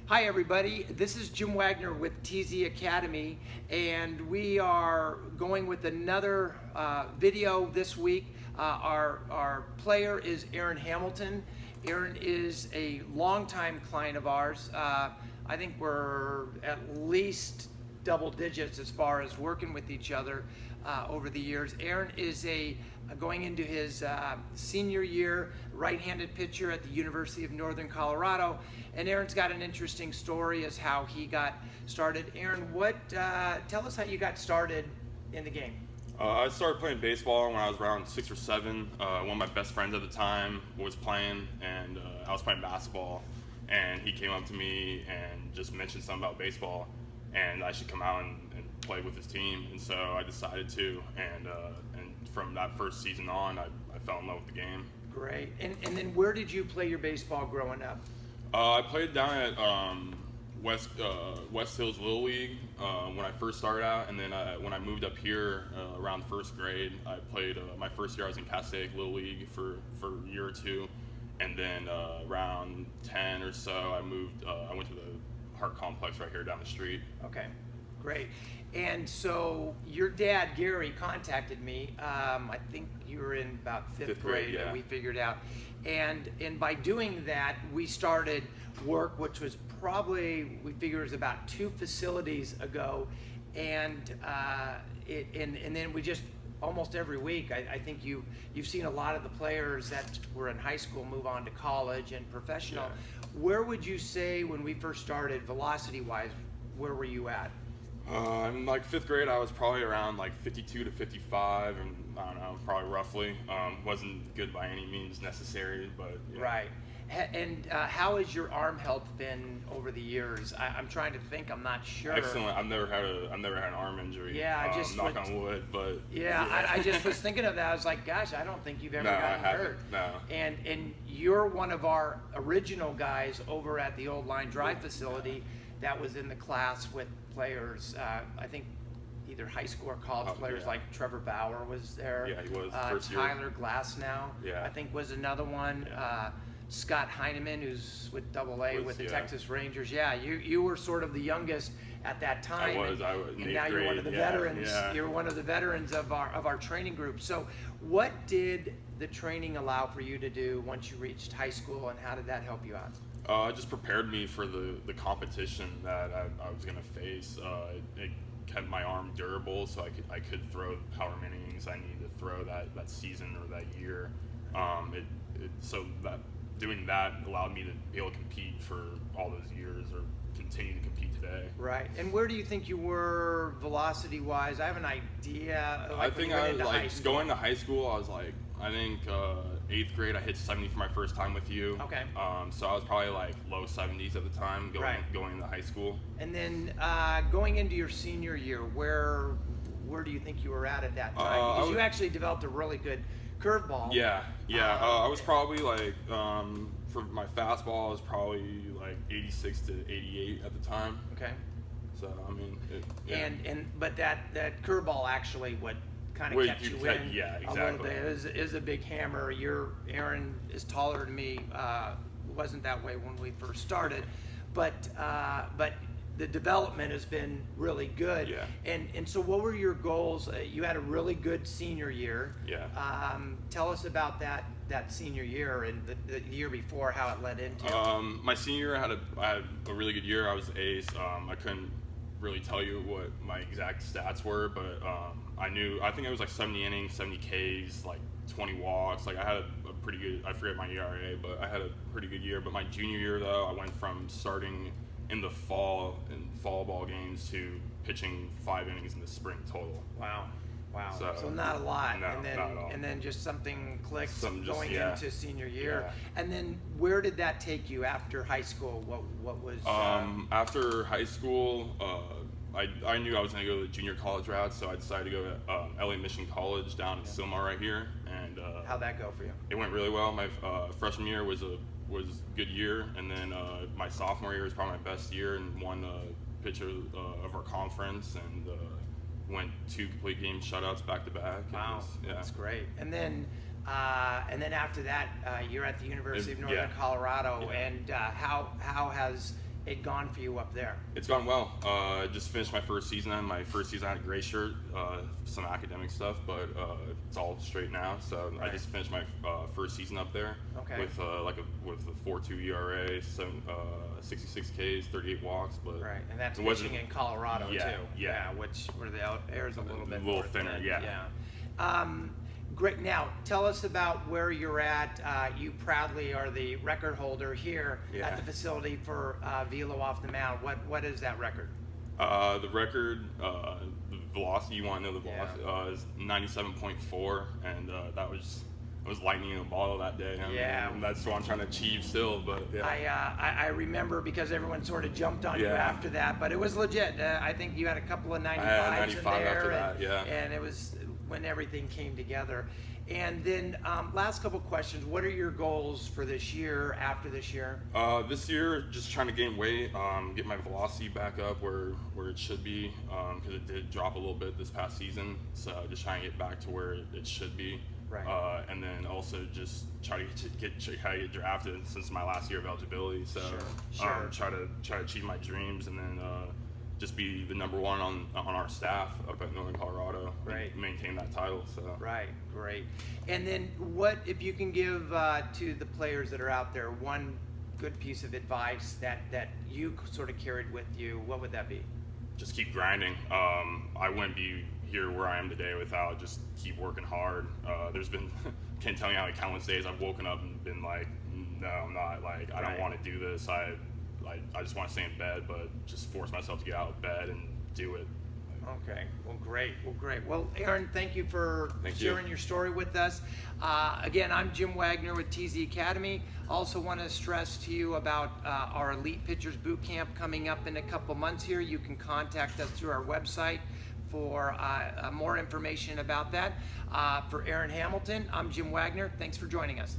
Hi everybody, this is Jim Wagner with TZAcademy, and we are going with another video this week. Our player is Aaron Hamilton. Aaron is a longtime client of ours. I think we're at least double digits as far as working with each other over the years. Aaron is going into his senior year, right-handed pitcher at the University of Northern Colorado, and Aaron's got an interesting story as how he got started. Aaron, tell us how you got started in the game. I started playing baseball when I was around 6 or 7. One of my best friends at the time was playing, and I was playing basketball, and he came up to me and just mentioned something about baseball, and I should come out and play with his team, and so I decided to, and from that first season on, I fell in love with the game. Great. And then where did you play your baseball growing up? I played down at West Hills Little League when I first started out, and then when I moved up here around first grade, I played my first year I was in Castaic Little League for a year or two, and then around 10 or so I went to the Hart Complex right here down the street. Okay, great. And so your dad, Gary, contacted me. I think you were in about fifth grade, yeah. And we figured out. And by doing that, we started work, which was probably, we figured it was about 2 facilities ago. And then we just, almost every week, I think you've seen a lot of the players that were in high school move on to college and professional. Yeah. Where would you say, when we first started, velocity-wise, where were you at? In like 5th grade, I was probably around like 52 to 55, and I don't know, probably roughly. Wasn't good by any means necessary, but yeah. Right. And how has your arm health been over the years? I'm trying to think. I'm not sure. Excellent. I've never had an arm injury. Yeah, I just knock on wood, but yeah. I just was thinking of that. I was like, gosh, I don't think you've ever gotten hurt. No. And you're one of our original guys over at the old Line Drive facility that was in the class with players. I think either high school or college players, yeah. like Trevor Bauer was there. Yeah, he was first year. Tyler Glasnow, yeah. I think, was another one. Yeah. Scott Heineman, who's with AA with the Texas Rangers. Yeah, you were sort of the youngest at that time. I was. And now you're one of the veterans. Yeah. You're one of the veterans of our training group. So, what did the training allow for you to do once you reached high school, and how did that help you out? It just prepared me for the competition that I was going to face. It kept my arm durable, so I could throw the power innings I needed to throw that season or that year. So that doing that allowed me to be able to compete for all those years, or continue to compete today. Right. And where do you think you were velocity-wise? I have an idea. I think I was like going to high school. I was like, I think 8th grade I hit 70 for my first time with you. Okay. So I was probably like low 70s at the time going into high school. And then going into your senior year, where do you think you were at that time? Because you actually developed a really good curveball. Yeah. I was probably like for my fastball I was probably like 86 to 88 at the time. Okay. So I mean. But that curveball actually kind of kept you in. Yeah, exactly. A little bit. It is a big hammer. Aaron is taller than me. Wasn't that way when we first started, but the development has been really good. Yeah. And so what were your goals? You had a really good senior year. Yeah. Tell us about that senior year and the year before, how it led into. My senior year I had a really good year. I was the ace. I couldn't really tell you what my exact stats were, but I think it was like 70 innings, 70 Ks, like 20 walks. Like I had a pretty good, I forget my ERA, but I had a pretty good year. But my junior year though, I went from starting in the fall ball games to pitching 5 innings in the spring total. Wow. So not a lot. No, not at all. And then just something clicked going yeah. into senior year. Yeah. And then where did that take you after high school? What was after high school, I knew I was going to go the junior college route, so I decided to go to LA Mission College down in Sylmar right here. And how'd that go for you? It went really well. My freshman year was a good year, and then my sophomore year was probably my best year, and won pitcher of our conference, and went 2 complete game shutouts back to back. Wow, that's great. And then after that, you're at the University of Northern Colorado, and how has it gone for you up there? It's gone well. Just finished my first season. My first season I had a gray shirt, some academic stuff, but it's all straight now. So Right. I just finished my first season up there Okay. with with a 4.2 ERA, 66 Ks, 38 walks. But Right, and that's it wasn't- pitching in Colorado Yeah, too. yeah. Which where the air's a little bit little more thinner, thin. yeah. Great. Now, tell us about where you're at. You proudly are the record holder here Yeah. at the facility for velo off the mound. What is that record? The record, the velocity. You want to know the Yeah. velocity? Is 97.4, and I was lightning in a bottle that day. I mean, Yeah. and that's what I'm trying to achieve still. But yeah. I remember because everyone sort of jumped on you Yeah. after that, but it was legit. I think you had a couple of 95s I had 95 in there, after that, yeah. and it was when everything came together. And then last couple questions. What are your goals for this year, after this year? This year, just trying to gain weight, get my velocity back up where it should be, because it did drop a little bit this past season. So just trying to get back to where it should be. Right. And then also just try to get drafted since my last year of eligibility. So Sure. try to achieve my dreams, and then just be the number one on our staff up at Northern Colorado. Right. And maintain that title. So. Right, great. And then what, if you can give to the players that are out there, one good piece of advice that you sort of carried with you, what would that be? Just keep grinding. I wouldn't be here where I am today without just keep working hard. There's been, can't tell you how many countless days I've woken up and been like, no, I'm not, like, I don't Right. want to do this. I just want to stay in bed, but just force myself to get out of bed and do it. Okay, well, great. Well, Aaron, thank you for sharing your story with us. Again, I'm Jim Wagner with TZAcademy. Also want to stress to you about our Elite Pitchers Boot Camp coming up in a couple months here. You can contact us through our website for more information about that. For Aaron Hamilton, I'm Jim Wagner. Thanks for joining us.